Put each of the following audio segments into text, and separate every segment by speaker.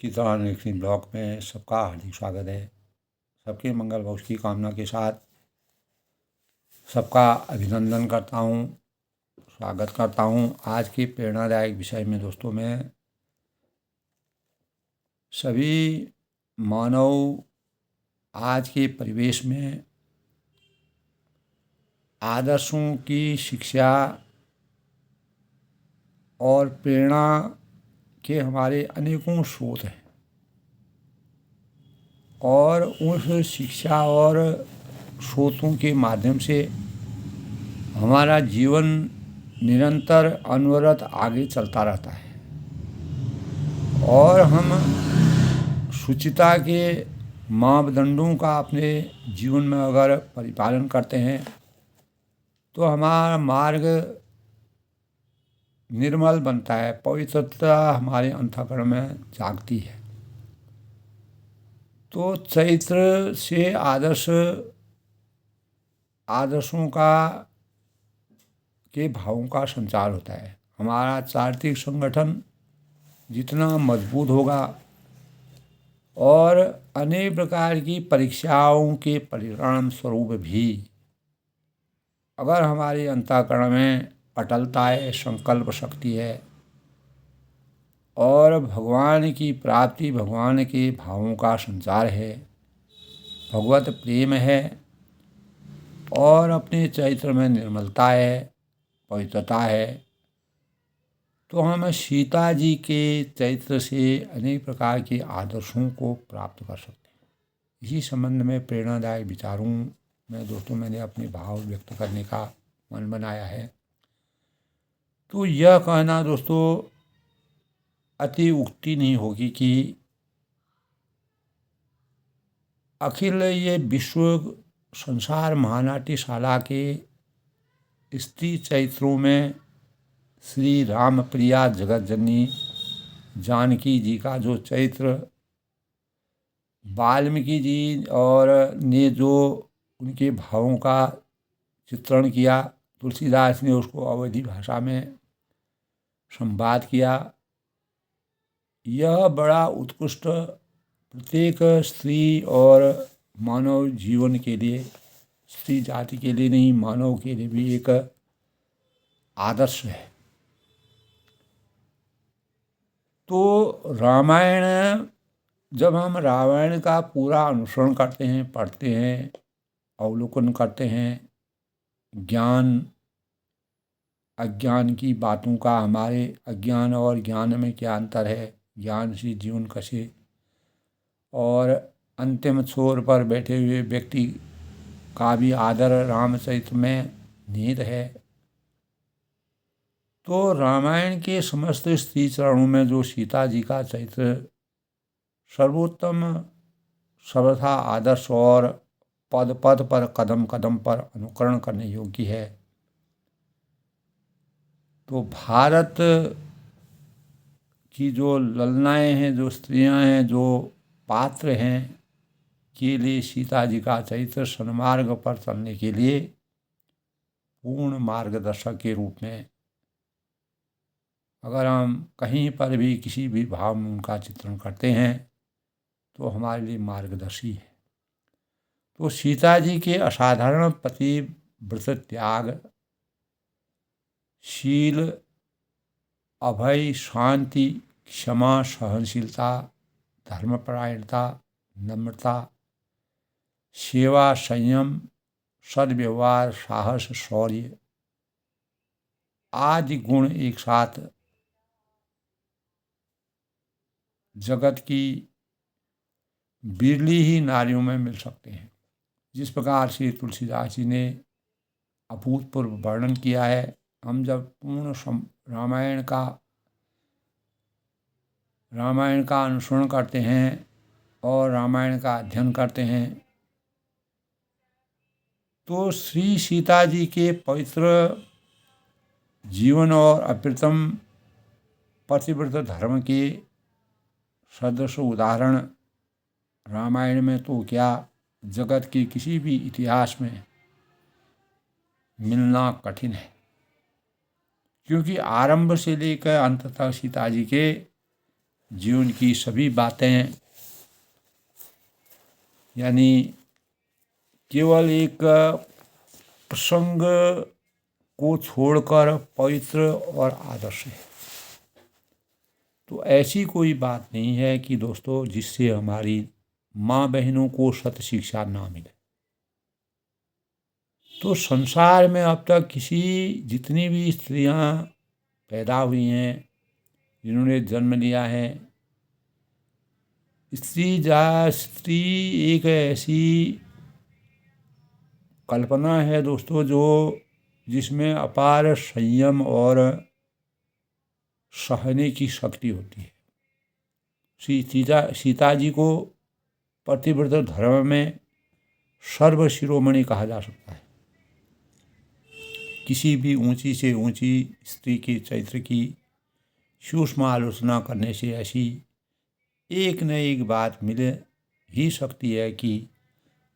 Speaker 1: किसान action block में सबका हार्दिक स्वागत है। सबके मंगल भविष्य की कामना के साथ सबका अभिनंदन करता हूँ, स्वागत करता हूँ। आज के प्रेरणादायक विषय में दोस्तों मैं सभी मानव आज के परिवेश में आदर्शों की शिक्षा और प्रेरणा के हमारे अनेकों स्रोत हैं और उस शिक्षा और स्रोतों के माध्यम से हमारा जीवन निरंतर अनवरत आगे चलता रहता है और हम शुचिता के मापदंडों का अपने जीवन में अगर परिपालन करते हैं तो हमारा मार्ग निर्मल बनता है, पवित्रता हमारे अंतःकरण में जागती है। तो चैत्र से आदर्शों के भावों का संचार होता है। हमारा चारित्रिक संगठन जितना मजबूत होगा और अनेक प्रकार की परीक्षाओं के परिणाम स्वरूप भी अगर हमारे अंतःकरण में अटलता है, संकल्प शक्ति है और भगवान की प्राप्ति, भगवान के भावों का संचार है, भगवत प्रेम है और अपने चरित्र में निर्मलता है, पवित्रता है, तो हम सीता जी के चरित्र से अनेक प्रकार के आदर्शों को प्राप्त कर सकते हैं। इसी संबंध में प्रेरणादायक विचारों में दोस्तों मैंने अपने भाव व्यक्त करने का मन बनाया है। तो यह कहना दोस्तों अति उक्ति नहीं होगी कि अखिल ये विश्व संसार महानाट्यशाला के स्त्री चरित्रों में श्री राम प्रिया जगत जननी जानकी जी का जो चरित्र वाल्मीकि जी और ने जो उनके भावों का चित्रण किया, तुलसीदास ने उसको अवधी भाषा में संवाद किया, यह बड़ा उत्कृष्ट प्रत्येक स्त्री और मानव जीवन के लिए, स्त्री जाति के लिए नहीं मानव के लिए भी एक आदर्श है। तो रामायण, जब हम रामायण का पूरा अनुसरण करते हैं, पढ़ते हैं, अवलोकन करते हैं, ज्ञान अज्ञान की बातों का, हमारे अज्ञान और ज्ञान में क्या अंतर है, ज्ञान से जीवन कैसे, और अंतिम छोर पर बैठे हुए व्यक्ति का भी आदर रामचरित्र में निहित है। तो रामायण के समस्त स्त्री चरणों में जो सीता जी का चरित्र सर्वोत्तम, सर्वथा आदर्श और पद पद पर, कदम कदम पर अनुकरण करने योग्य है। तो भारत की जो ललनाएँ हैं, जो स्त्रियां हैं, जो पात्र हैं, के लिए सीता जी का चरित्र सन्मार्ग पर चलने के लिए पूर्ण मार्गदर्शक के रूप में, अगर हम कहीं पर भी किसी भी भाव में उनका चित्रण करते हैं तो हमारे लिए मार्गदर्शी है। तो सीता जी के असाधारण पतिव्रत त्याग, शील, अभय, शांति, क्षमा, सहनशीलता, धर्मपरायणता, नम्रता, सेवा, संयम, सद्व्यवहार, साहस, शौर्य आदि गुण एक साथ जगत की बिरली ही नारियों में मिल सकते हैं। जिस प्रकार से तुलसीदास जी ने अभूतपूर्व वर्णन किया है, हम जब पूर्ण रामायण का अनुसरण करते हैं और रामायण का अध्ययन करते हैं तो श्री सीता जी के पवित्र जीवन और अप्रतिम पतिव्रत धर्म के सदृश उदाहरण रामायण में तो क्या, जगत के किसी भी इतिहास में मिलना कठिन है। क्योंकि आरंभ से लेकर अंत तक सीता जी के जीवन की सभी बातें यानी केवल एक प्रसंग को छोड़कर पवित्र और आदर्श है। तो ऐसी कोई बात नहीं है कि दोस्तों जिससे हमारी माँ बहनों को सत्य शिक्षा ना मिले। तो संसार में अब तक जितनी भी स्त्रियां पैदा हुई हैं, जिन्होंने जन्म लिया है, स्त्री एक ऐसी कल्पना है दोस्तों जिसमें अपार संयम और सहने की शक्ति होती है। सीता जी को पतिव्रत धर्म में सर्व शिरोमणि कहा जा सकता है। किसी भी ऊंची से ऊंची स्त्री के चरित्र की सूक्ष्म आलोचना करने से ऐसी एक न एक बात मिल ही सकती है कि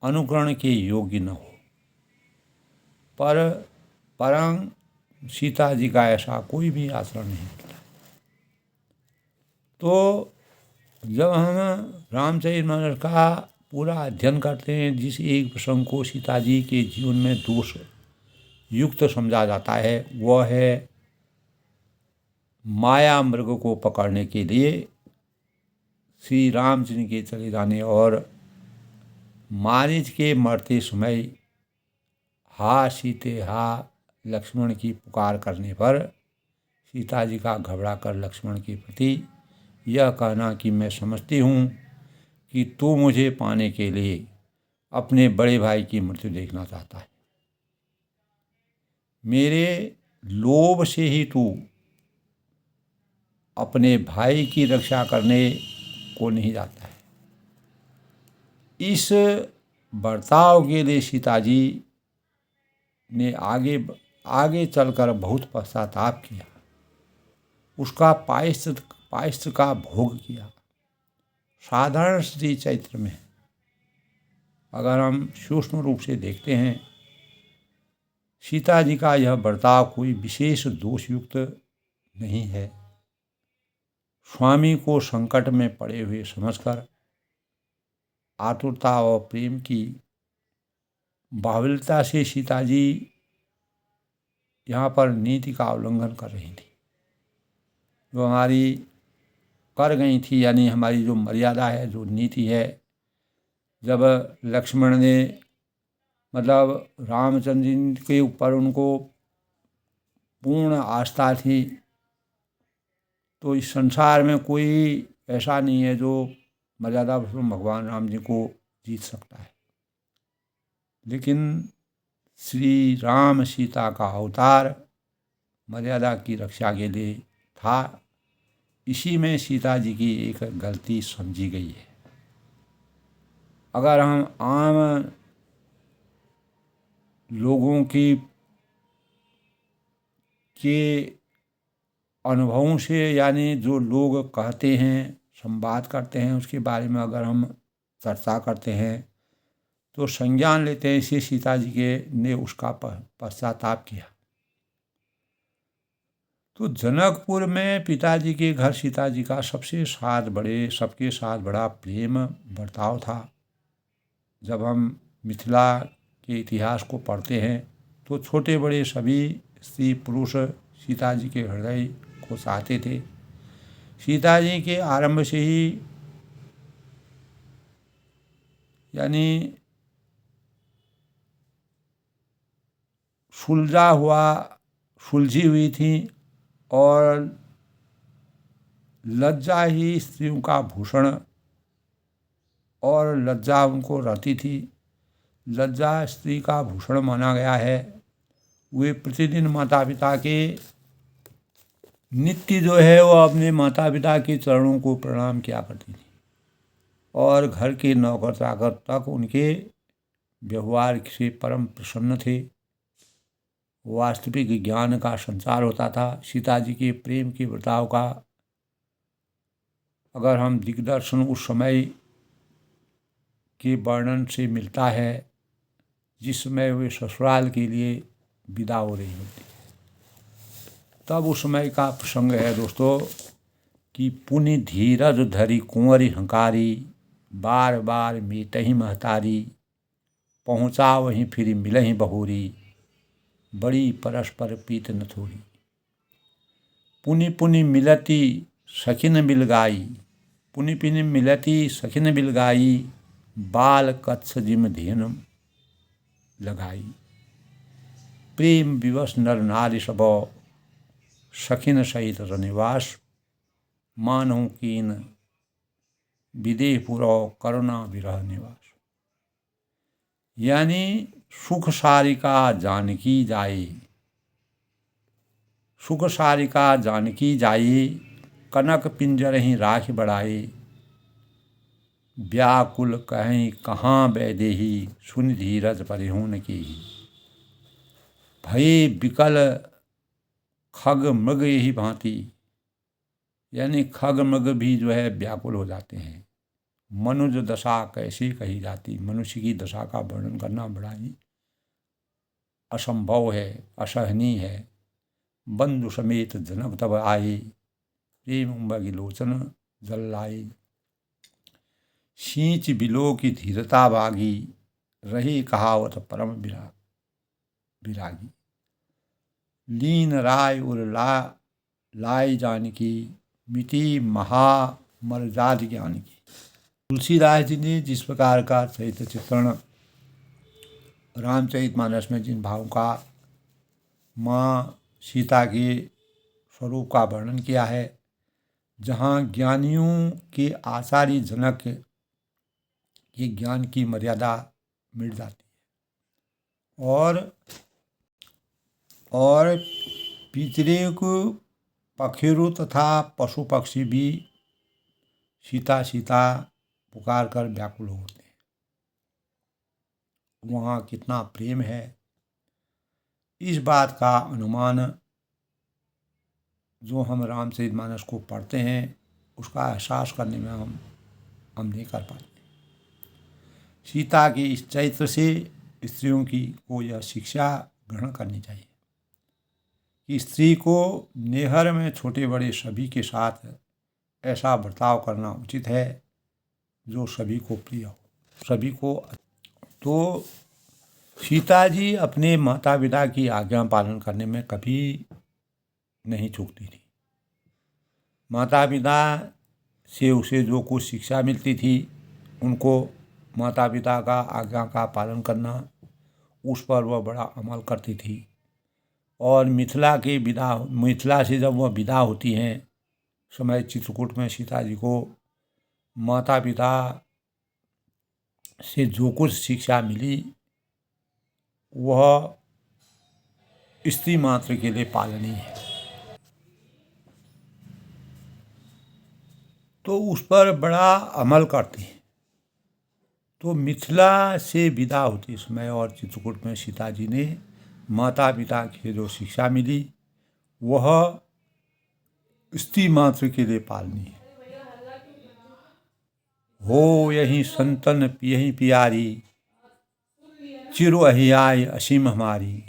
Speaker 1: अनुकरण के योग्य न हो। परं सीता जी का ऐसा कोई भी आचरण नहीं मिलता। तो जब हम रामचरितमानस का पूरा अध्ययन करते हैं, जिस एक प्रसंग को सीता जी के जीवन में दोष युक्त समझा जाता है, वह है माया मृग को पकड़ने के लिए श्री रामचंद्र के चले जाने और मारीच के मरते समय हा सीते हा लक्ष्मण की पुकार करने पर सीता जी का घबरा कर लक्ष्मण के प्रति यह कहना कि मैं समझती हूँ कि तू मुझे पाने के लिए अपने बड़े भाई की मृत्यु देखना चाहता है। मेरे लोभ से ही तू अपने भाई की रक्षा करने को नहीं जाता है। इस बर्ताव के लिए सीता जी ने आगे चलकर बहुत पश्चाताप किया, उसका पायश्चित का भोग किया। साधारण स्त्री चरित्र में अगर हम सूक्ष्म रूप से देखते हैं, सीता जी का यह बर्ताव कोई विशेष दोषयुक्त नहीं है। स्वामी को संकट में पड़े हुए समझकर आतुरता और प्रेम की बाहुल्यता से सीता जी यहाँ पर नीति का उल्लंघन कर रही थी, जो हमारी कर गई थी, यानी हमारी जो मर्यादा है, जो नीति है। जब लक्ष्मण ने रामचंद्र जी के ऊपर उनको पूर्ण आस्था थी, तो इस संसार में कोई ऐसा नहीं है जो मर्यादा भगवान राम जी को जीत सकता है। लेकिन श्री राम सीता का अवतार मर्यादा की रक्षा के लिए था। इसी में सीता जी की एक गलती समझी गई है। अगर हम आम लोगों के अनुभवों से, यानी जो लोग कहते हैं, संवाद करते हैं, उसके बारे में अगर हम चर्चा करते हैं तो संज्ञान लेते हैं। इसे सीता जी ने उसका पश्चाताप किया। तो जनकपुर में पिताजी के घर सीता जी का सबके साथ बड़ा प्रेम बर्ताव था। जब हम मिथिला के इतिहास को पढ़ते हैं तो छोटे बड़े सभी स्त्री पुरुष सीता जी के हृदय को चाहते थे। सीता जी के आरंभ से ही यानी सुलझी हुई थी और लज्जा ही स्त्रियों का भूषण और लज्जा उनको रहती थी। लज्जा स्त्री का भूषण माना गया है। वे प्रतिदिन माता पिता के नित्य जो है वो अपने माता पिता के चरणों को प्रणाम किया करती थी और घर के नौकर चाकर तक उनके व्यवहार से परम प्रसन्न थे। वास्तविक ज्ञान का संचार होता था। सीता जी के प्रेम के बर्ताव का अगर हम दिग्दर्शन उस समय के वर्णन से मिलता है जिस समय वे ससुराल के लिए विदा हो रही होती। तब उस समय का प्रसंग है दोस्तों कि पुनि धीरज धरि कुंवरी हंकारी, बार बार मीटही महतारी, पहुँचा वहीं फिर मिलही बहुरी, बड़ी परस्पर पीत न थोड़ी। पुनि पुनि मिलती सखिन बिलगाई, पुनि पुनि मिलती सखिन बिलगाई, बाल कत्स जिम धियन लगाई। प्रेम विवश नर नारी सब, सखिन सहित रनिवास, मानहु कीन विदेहपुर करुणा विरह निवास। यानी सुख सारिका जानकी जाए, सुख सारिका जानकी जाए, कनक पिंजरहि राखि बढ़ाए, व्याकुल कहीं कहाँ वैदेही, सुनि धीरज परिहु न केही। भये विकल खग मृग यही भांति, यानी खग मृग भी जो है व्याकुल हो जाते हैं। मनुज दशा कैसी कही जाती, मनुष्य की दशा का वर्णन करना बड़ा ही असंभव है, असहनीय है। बंधु समेत जनक तब आए, प्रेम उमगी लोचन जल लाए। सींच बिलो की धीरता बागी, रही कहावत परम विरागी। लीन राय उर लाई जानकी, मिटी महा मर्याद ज्ञान की। तुलसीदास जी ने जिस प्रकार का चरित्र चित्रण रामचरितमानस में जिन भावों का माँ सीता के स्वरूप का वर्णन किया है, जहाँ ज्ञानियों के आचार्य जनक के ज्ञान की मर्यादा मिट जाती है और पितरे को पखेरु तथा पशु पक्षी भी सीता सीता पुकार कर व्याकुल होते हैं। वहाँ कितना प्रेम है, इस बात का अनुमान जो हम रामचरितमानस को पढ़ते हैं उसका एहसास करने में हम नहीं कर पाते। सीता के इस चरित्र से स्त्रियों को यह शिक्षा ग्रहण करनी चाहिए कि स्त्री को नेहर में छोटे बड़े सभी के साथ ऐसा बर्ताव करना उचित है जो सभी को प्रिय हो, सभी को। तो सीता जी अपने माता पिता की आज्ञा पालन करने में कभी नहीं चूकती थी। माता पिता से उसे जो कुछ शिक्षा मिलती थी, उनको माता पिता का आज्ञा का पालन करना, उस पर वह बड़ा अमल करती थी। और मिथिला से जब वह विदा होती हैं समय चित्रकूट में, सीता जी को माता पिता से जो कुछ शिक्षा मिली वह स्त्री मात्र के लिए पालनीय है। तो उस पर बड़ा अमल करती हैं। तो मिथिला से विदा होती समय और चित्रकूट में सीता जी ने माता पिता की जो शिक्षा मिली वह स्त्री मात्र के लिए पालनी है। हो यही संतन पियही पियारी, चिरु अहियाय असीम हमारी,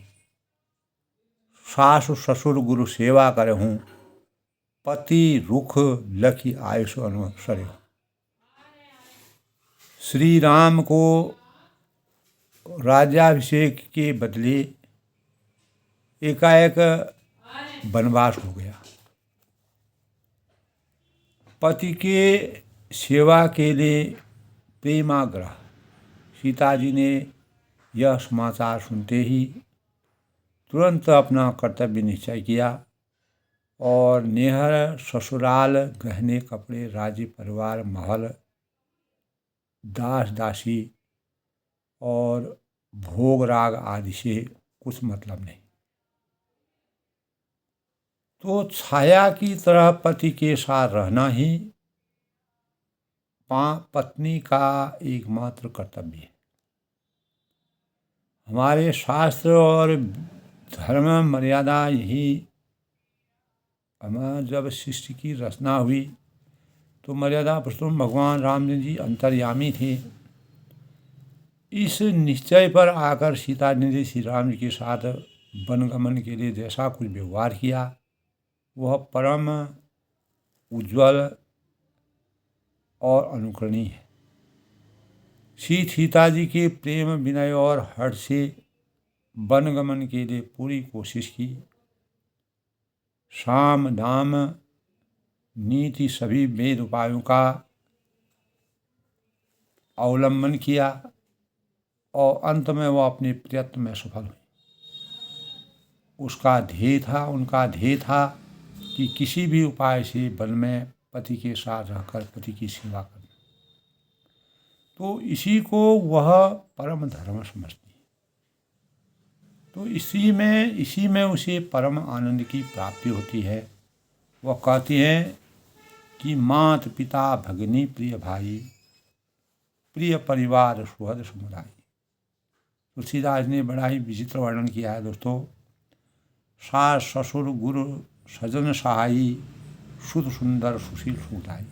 Speaker 1: सासु ससुर गुरु सेवा करहूँ, पति रुख लखी आयुष अनुसरे। श्री राम को राज्याभिषेक के बदले एकाएक वनवास हो गया। पति के सेवा के लिए प्रेमाग्रह। सीता जी ने यह समाचार सुनते ही तुरंत अपना कर्तव्य निश्चय किया और नेहर ससुराल गहने कपड़े राज्य परिवार महल दास दासी और भोग राग आदि से कुछ मतलब नहीं। तो छाया की तरह पति के साथ रहना ही पत्नी का एकमात्र कर्तव्य है। हमारे शास्त्र और धर्म मर्यादा यही, हमारा जब सृष्टि की रचना हुई तो मर्यादा पुरुषोत्तम भगवान राम जी अंतर्यामी थे। इस निश्चय पर आकर सीता ने श्री राम जी के साथ वनगमन के लिए जैसा कुछ व्यवहार किया वह परम उज्ज्वल और अनुकरणीय है। श्री सीता जी के प्रेम, विनय और हर्ष से वनगमन के लिए पूरी कोशिश की। साम दाम नीति सभी वेद उपायों का अवलंबन किया और अंत में वह अपने प्रयत्न में सफल हुई। उनका ध्येय था कि किसी भी उपाय से वन में पति के साथ रहकर पति की सेवा करना। तो इसी को वह परम धर्म समझती है। तो इसी में उसे परम आनंद की प्राप्ति होती है। वह कहती हैं कि मात पिता भगिनी प्रिय भाई, प्रिय परिवार सुहृद समुदाय। तुलसीदास ने बड़ा ही विचित्र वर्णन किया है दोस्तों। सास ससुर गुरु सजन सहाई, शुद्ध सुंदर सुशील सुखदाई।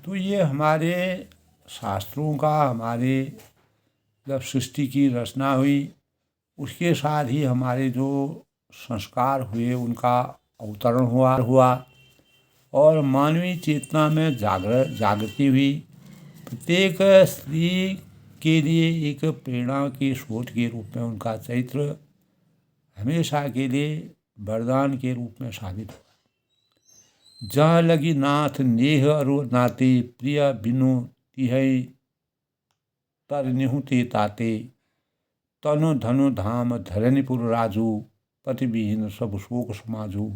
Speaker 1: तो ये हमारे शास्त्रों का, हमारे जब सृष्टि की रचना हुई उसके साथ ही हमारे जो संस्कार हुए उनका अवतरण हुआ और मानवीय चेतना में जागृति हुई। प्रत्येक स्त्री के लिए एक प्रेरणा के स्रोत के रूप में उनका चरित्र हमेशा के लिए वरदान के रूप में साबित हुआ। जहाँ लगी नाथ नेह अरु नाते, प्रिय बिनु तिहै तर निहुते ताते। तनु धनु धाम धरनीपुर राजू, पति विहीन सब शोक समाजू।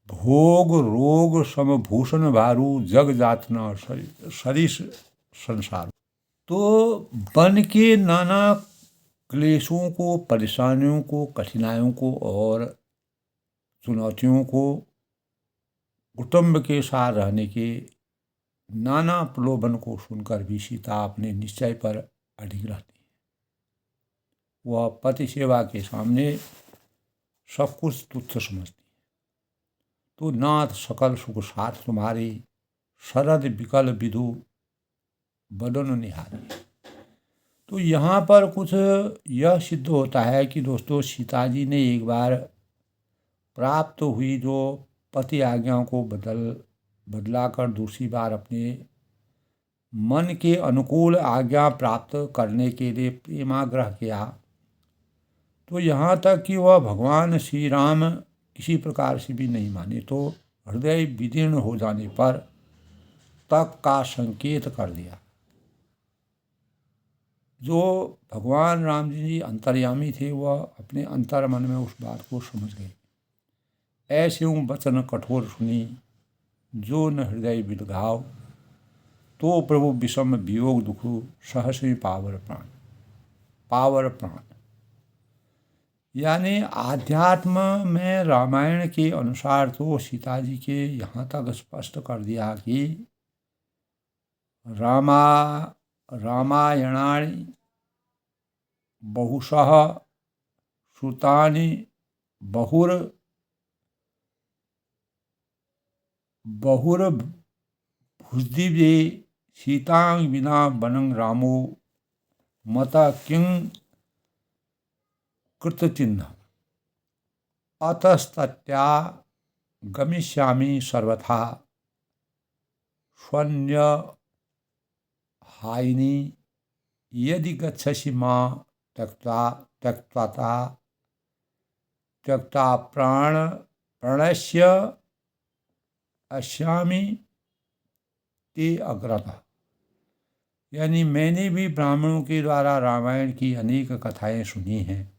Speaker 1: भोग रोग समभूषण भारू, जग जातना सरिस संसार। तो वन के नाना क्लेशों को, परेशानियों को, कठिनाइयों को और चुनौतियों को, कुटुंब के साथ रहने के नाना प्रलोभन को सुनकर भी सीता अपने निश्चय पर अडिग रहती है। वह पति सेवा के सामने सब कुछ तुच्छ समझती है। तो नाथ सकल सुख साथ तुम्हारे, शरद विकल विधु बदन निहारी। तो यहाँ पर कुछ यह सिद्ध होता है कि दोस्तों सीता जी ने एक बार प्राप्त हुई जो पति आज्ञाओं को बदलाकर दूसरी बार अपने मन के अनुकूल आज्ञा प्राप्त करने के लिए प्रेमाग्रह किया। तो यहाँ तक कि वह भगवान श्री राम किसी प्रकार से भी नहीं माने। तो हृदय विदीर्ण हो जाने पर तक का संकेत कर दिया। जो भगवान राम जी अंतर्यामी थे वह अपने अंतर मन में उस बात को समझ गए। ऐसे वचन कठोर सुनी, जो न हृदय बिलघाव। तो प्रभु विषम वियोग दुखु, सहसि पावर प्राण। यानी आध्यात्म में रामायण के अनुसार तो सीता जी के यहाँ तक स्पष्ट कर दिया कि रामायणानि बहुशः श्रुतानि बहुर्भुजदिव्ये, सीतां विना वनं रामो मता किं कृतचिह्न। अतस्तत्या गमिष्यामि सर्वथा, स्वन्यहायिनी यदि गच्छसि मां त्यक्त्वा प्राणस्य अस्यामि ते अग्रतः। यानी मैंने भी ब्राह्मणों के द्वारा रामायण की अनेक कथाएं सुनी हैं।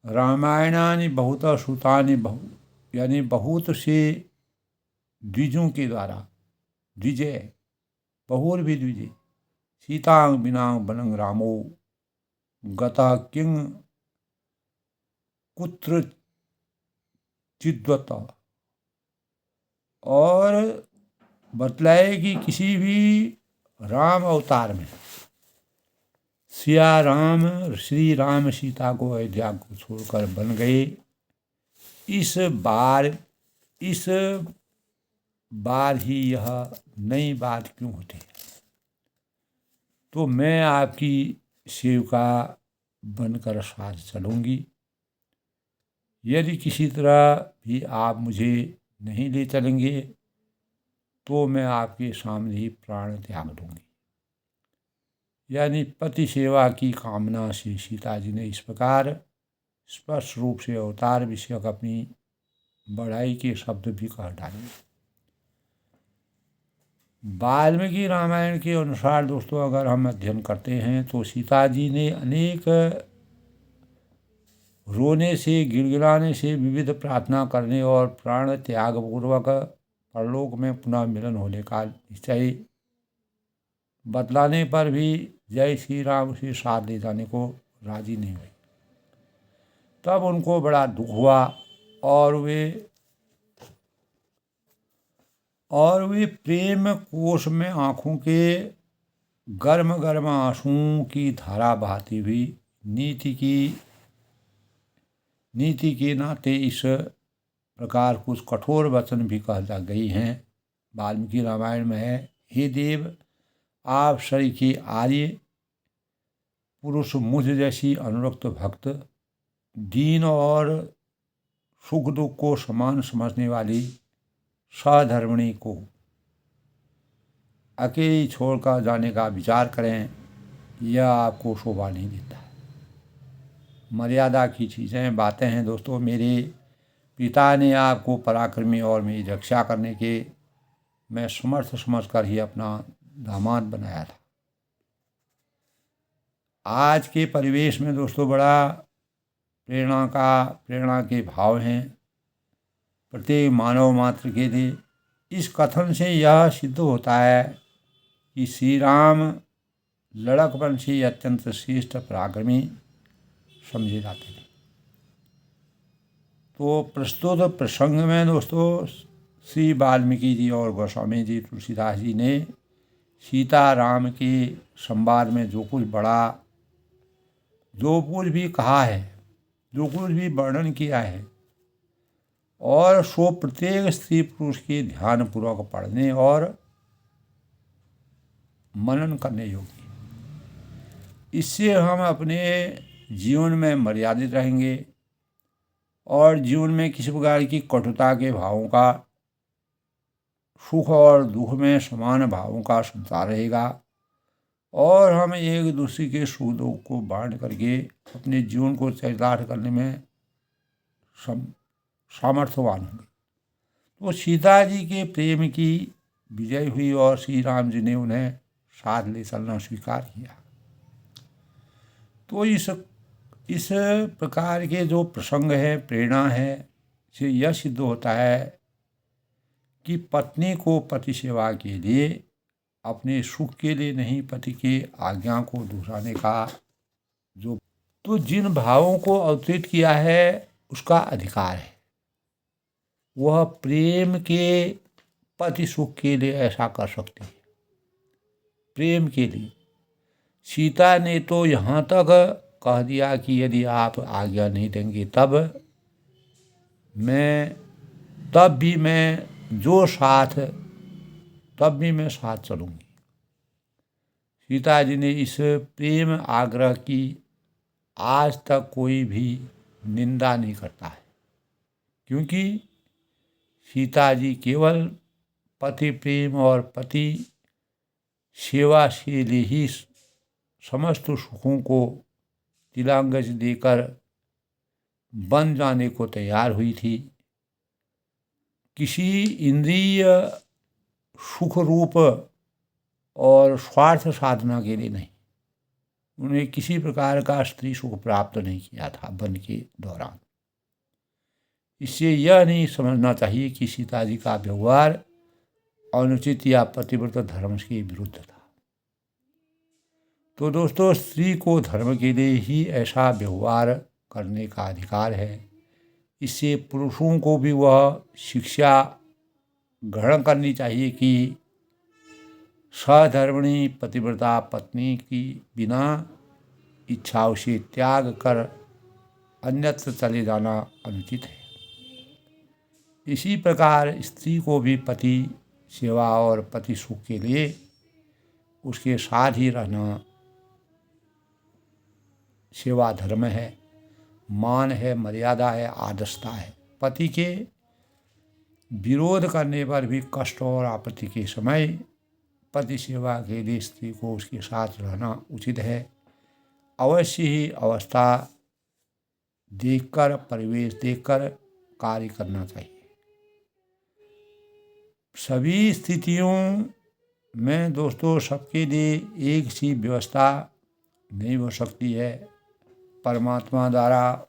Speaker 1: रामायणानि बहुत श्रुतानि यानी बहुत से द्विजों के द्वारा, बहुर्विद्विजे, सीतां विना वनं रामो गतः किं कुत्र चिद्वत। और बतलाए कि किसी भी राम अवतार में श्री राम सीता को अयोध्या को छोड़कर बन गए। इस बार ही यह नई बात क्यों होती है। तो मैं आपकी सेविका बनकर साथ चलूँगी। यदि किसी तरह भी आप मुझे नहीं ले चलेंगे तो मैं आपके सामने ही प्राण त्याग दूंगी। यानी पति सेवा की कामना से सीता जी ने इस प्रकार स्पष्ट रूप से अवतार विषयक अपनी बढ़ाई के शब्द भी कह डाले। वाल्मीकि रामायण के अनुसार दोस्तों अगर हम अध्ययन करते हैं तो सीता जी ने अनेक रोने से, गिड़गिड़ाने से, विविध प्रार्थना करने और प्राण त्याग पूर्वक परलोक में पुनः मिलन होने का निश्चय बतलाने पर भी जय श्री राम से साथ ले जाने को राजी नहीं हुई। तब उनको बड़ा दुख हुआ और वे प्रेम कोश में आँखों के गर्म गर्म आंसुओं की धारा बहाती हुई नीति के नाते इस प्रकार कुछ कठोर वचन भी कह गई हैं। वाल्मीकि रामायण में है, हे देव, आप सरीखे आर्य पुरुष, मुझ जैसी अनुरक्त भक्त, दीन और सुख दुख को समान समझने वाली सहधर्मिणी को अकेली छोड़कर जाने का विचार करें, यह आपको शोभा नहीं देता है। मर्यादा की चीज़ें बातें हैं दोस्तों। मेरे पिता ने आपको पराक्रमी और मेरी रक्षा करने के मैं समर्थ समझकर ही अपना दामाद बनाया था। आज के परिवेश में दोस्तों बड़ा प्रेरणा के भाव हैं प्रत्येक मानव मात्र के लिए। इस कथन से यह सिद्ध होता है कि श्री राम लड़कवंशी अत्यंत श्रेष्ठ पराक्रमी समझे जाते थे। तो प्रस्तुत प्रसंग में दोस्तों श्री वाल्मीकि जी और गोस्वामी जी तुलसीदास जी ने सीता राम के संवाद में जो कुछ भी कहा है, जो कुछ भी वर्णन किया है, और सो प्रत्येक स्त्री पुरुष के ध्यानपूर्वक पढ़ने और मनन करने योग्य। इससे हम अपने जीवन में मर्यादित रहेंगे और जीवन में किसी प्रकार की कटुता के भावों का, सुख और दुख में समान भावों का संचार रहेगा और हम एक दूसरे के सुख दुख को बांट करके अपने जीवन को चरितार्थ करने में सामर्थ्यवान होंगे। तो सीता जी के प्रेम की विजय हुई और श्री राम जी ने उन्हें साथ ले चलना स्वीकार किया। तो इस प्रकार के जो प्रसंग है, प्रेरणा है, से यह सिद्ध होता है कि पत्नी को पति सेवा के लिए, अपने सुख के लिए नहीं, पति के आज्ञा को दोहराने का तो जिन भावों को अवतरित किया है उसका अधिकार है। वह प्रेम के पति सुख के लिए ऐसा कर सकती है, प्रेम के लिए। सीता ने तो यहाँ तक कह दिया कि यदि आप आज्ञा नहीं देंगे तब भी मैं साथ चलूँगी। सीता जी ने इस प्रेम आग्रह की आज तक कोई भी निंदा नहीं करता है, क्योंकि सीता जी केवल पति प्रेम और पति सेवा से ही समस्त सुखों को तिलांगज देकर बन जाने को तैयार हुई थी। किसी इंद्रिय सुख रूप और स्वार्थ साधना के लिए नहीं। उन्हें किसी प्रकार का स्त्री सुख प्राप्त नहीं किया था वन के दौरान। इससे यह नहीं समझना चाहिए कि सीता जी का व्यवहार अनुचित या पतिव्रत धर्म के विरुद्ध था। तो दोस्तों, स्त्री को धर्म के लिए ही ऐसा व्यवहार करने का अधिकार है। इससे पुरुषों को भी वह शिक्षा ग्रहण करनी चाहिए कि सधर्मिणी पतिव्रता पत्नी की बिना इच्छाओं से त्याग कर अन्यत्र चले जाना अनुचित है। इसी प्रकार स्त्री को भी पति सेवा और पति सुख के लिए उसके साथ ही रहना सेवा धर्म है, मान है, मर्यादा है, आदर्शता है। पति के विरोध करने पर भी कष्ट और आपत्ति के समय पति सेवा के लिए स्त्री को उसके साथ रहना उचित है। अवश्य ही अवस्था देखकर, परिवेश देखकर कार्य करना चाहिए। सभी स्थितियों में दोस्तों सबके लिए एक सी व्यवस्था नहीं हो सकती है। परमात्मा द्वारा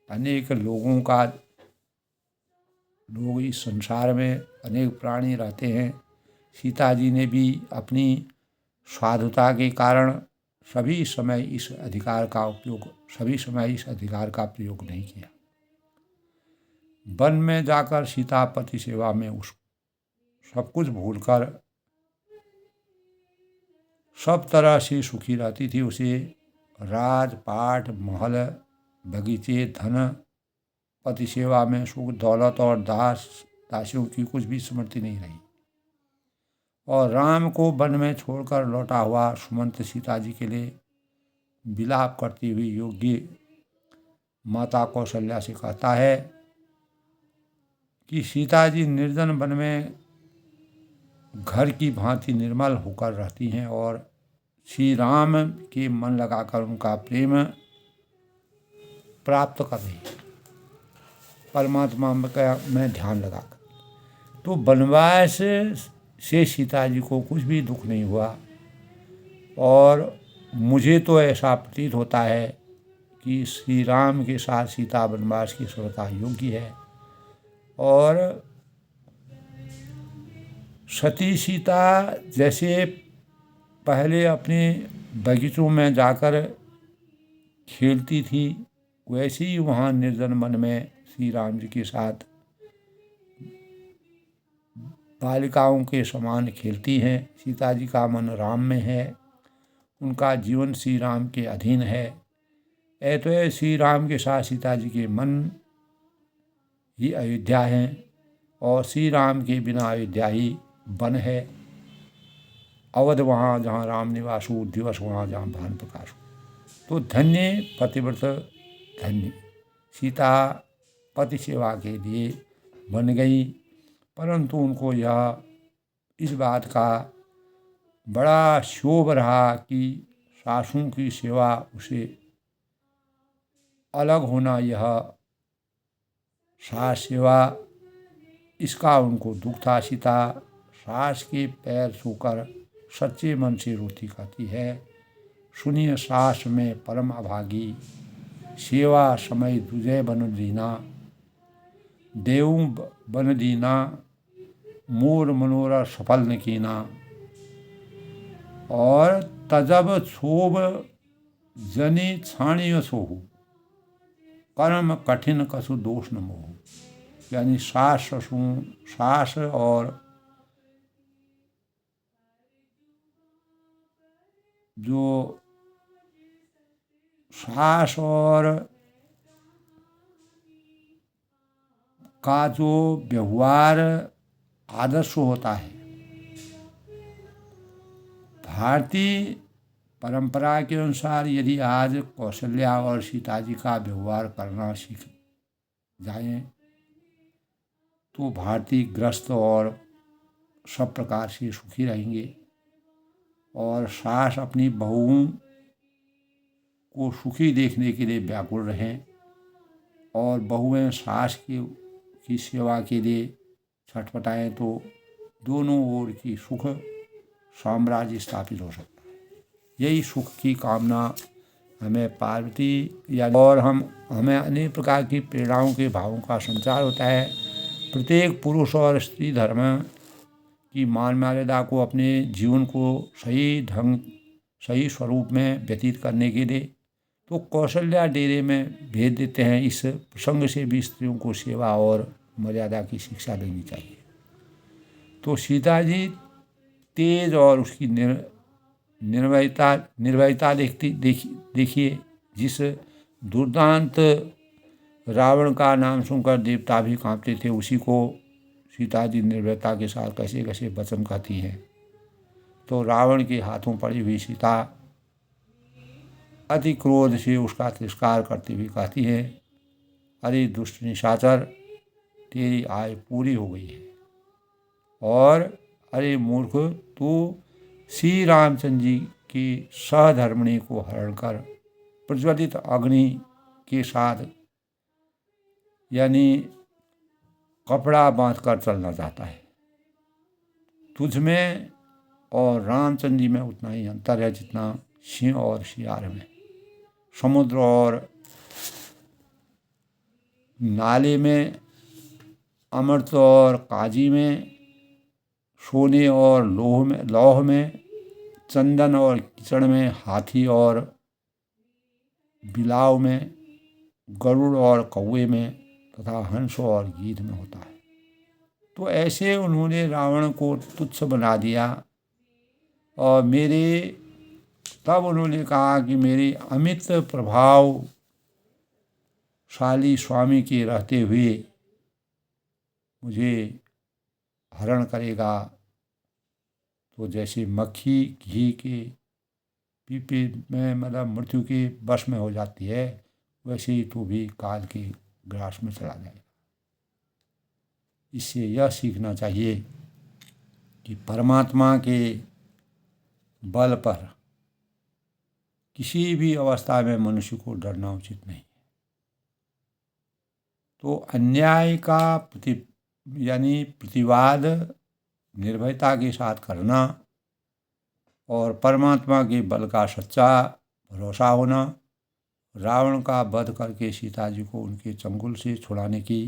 Speaker 1: अनेक लोग इस संसार में अनेक प्राणी रहते हैं। सीता जी ने भी अपनी साधुता के कारण सभी समय इस अधिकार का प्रयोग नहीं किया। वन में जाकर सीता पति सेवा में उस सब कुछ भूलकर सब तरह से सुखी रहती थी। उसे राजपाट, महल, बगीचे, धन, पति सेवा में सुख, दौलत और दासियों की कुछ भी स्मृति नहीं रही। और राम को वन में छोड़कर लौटा हुआ सुमंत सीता जी के लिए विलाप करती हुई योग्य माता कौशल्या से कहता है कि सीता जी निर्जन वन में घर की भांति निर्मल होकर रहती हैं और श्री राम के मन लगाकर उनका प्रेम प्राप्त कर रही है, परमात्मा में ध्यान लगाकर। तो वनवास से सीता जी को कुछ भी दुख नहीं हुआ। और मुझे तो ऐसा प्रतीत होता है कि श्री राम के साथ सीता वनवास की सफलता योग्य है। और सती सीता जैसे पहले अपने बगीचों में जाकर खेलती थी, वैसे ही वहाँ निर्जन वन में श्री राम जी के साथ बालिकाओं के समान खेलती हैं। सीता जी का मन राम में है, उनका जीवन श्री राम के अधीन है। तो श्री राम के साथ सीता जी के मन ही अयोध्या है और श्री राम के बिना अयोध्या ही वन है। अवध वहाँ जहाँ राम निवास हो, दिवस वहाँ जहाँ भानु प्रकाश हो। तो धन्य पतिव्रत, धन्य सीता पति सेवा के लिए बन गई। परंतु उनको यह इस बात का बड़ा क्षोभ रहा कि सासुओं की सेवा उसे अलग होना, यह सास सेवा, इसका उनको दुख था। सीता सास के पैर छूकर सच्चे मन से रोती कहती है, सुनिए सास में परम अभागी, सेवा समय दुजय बन दीना, देव बन दीना, मोर मनोरथ सफल न कीना। और तजब क्षोभ जनि छाणिय सोहु, कर्म कठिन कसु दोष न मोहु। यानी सास और जो सास और का जो व्यवहार आदर्श होता है, भारतीय परंपरा के अनुसार यदि आज कौशल्या और सीता जी का व्यवहार करना सीख जाएं तो भारतीय ग्रस्त और सब प्रकार से सुखी रहेंगे। और सास अपनी बहुओं को सुखी देखने के लिए व्याकुल रहें और बहुएं सास की सेवा के लिए छटपटाएं तो दोनों ओर की सुख साम्राज्य स्थापित हो सकता है। यही सुख की कामना हमें पार्वती या और हमें अनेक प्रकार की प्रेरणाओं के भावों का संचार होता है। प्रत्येक पुरुष और स्त्री धर्म की मान मर्यादा को अपने जीवन को सही स्वरूप में व्यतीत करने के लिए तो कौशल्या डेरे में भेज देते हैं। इस प्रसंग से भी स्त्रियों को सेवा और मर्यादा की शिक्षा देनी चाहिए। तो सीता जी तेज और उसकी निर्भयता देखिए। जिस दुर्दांत रावण का नाम सुनकर देवता भी कांपते थे, उसी को सीता जी निर्भयता के साथ कैसे कैसे वचन कहती हैं। तो रावण के हाथों पड़ी हुई सीता अति क्रोध से उसका तिरस्कार करती हुई कहती है, अरे दुष्ट निशाचर, तेरी आयु पूरी हो गई है। और अरे मूर्ख, तू श्री रामचंद्र जी की सहधर्मिणी को हरण कर प्रज्वलित अग्नि के साथ यानी कपड़ा बांधकर चलना चाहता है। तुझ में और रामचंद्र जी में उतना ही अंतर है जितना सिंह और शियार में, समुद्र और नाले में, अमृत और काजी में, सोने और लौह में, चंदन और कीचड़ में, हाथी और बिलाव में, गरुड़ और कौवे में तथा हंस और गीध में होता है। तो ऐसे उन्होंने रावण को तुच्छ बना दिया और तब उन्होंने कहा कि मेरे अमित प्रभावशाली स्वामी के रहते हुए मुझे हरण करेगा तो जैसे मक्खी घी के पीपे में मतलब मृत्यु के वश में हो जाती है, वैसे ही तू भी काल के ग्रास में चला जाएगा। इससे यह सीखना चाहिए कि परमात्मा के बल पर किसी भी अवस्था में मनुष्य को डरना उचित नहीं है। तो अन्याय का यानी प्रतिवाद निर्भयता के साथ करना और परमात्मा के बल का सच्चा भरोसा होना, रावण का वध करके सीता जी को उनके चंगुल से छुड़ाने की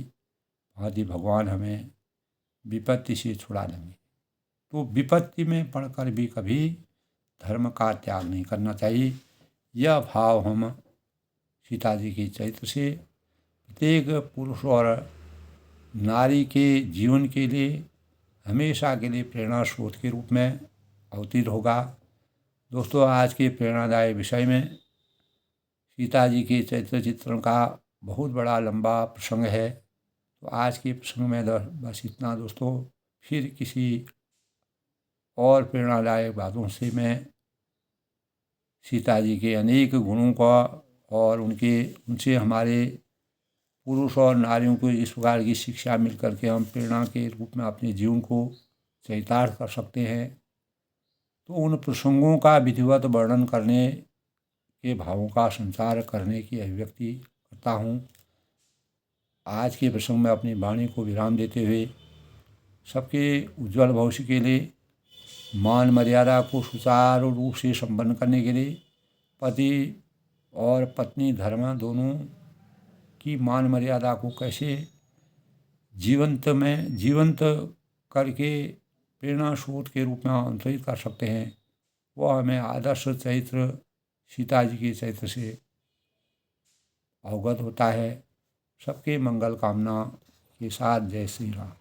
Speaker 1: भांति भगवान हमें विपत्ति से छुड़ा देंगे। तो विपत्ति में पड़कर भी कभी धर्म का त्याग नहीं करना चाहिए। यह भाव हम सीता जी के चरित्र से प्रत्येक पुरुष और नारी के जीवन के लिए हमेशा के लिए प्रेरणा स्रोत के रूप में अवतीर्ण होगा। दोस्तों, आज के प्रेरणादायक विषय में सीता जी के चरित्र चित्रण का बहुत बड़ा लंबा प्रसंग है। तो आज के प्रसंग में बस इतना दोस्तों। फिर किसी और प्रेरणादायक बातों से मैं सीता जी के अनेक गुणों का और उनसे हमारे पुरुष और नारियों को इस प्रकार की शिक्षा मिल करके हम प्रेरणा के रूप में अपने जीवन को चरितार्थ कर सकते हैं। तो उन प्रसंगों का विधिवत वर्णन करने के भावों का संचार करने की अभिव्यक्ति करता हूँ। आज के प्रसंग में अपनी वाणी को विराम देते हुए सबके उज्जवल भविष्य के लिए मान मर्यादा को सुचारू रूप से संपन्न करने के लिए पति और पत्नी धर्म दोनों की मान मर्यादा को कैसे जीवंत करके प्रेरणा स्रोत के रूप में अंतरित कर सकते हैं, वह हमें आदर्श चरित्र सीता जी के चरित्र से अवगत होता है। सबके मंगल कामना के साथ जय श्री राम।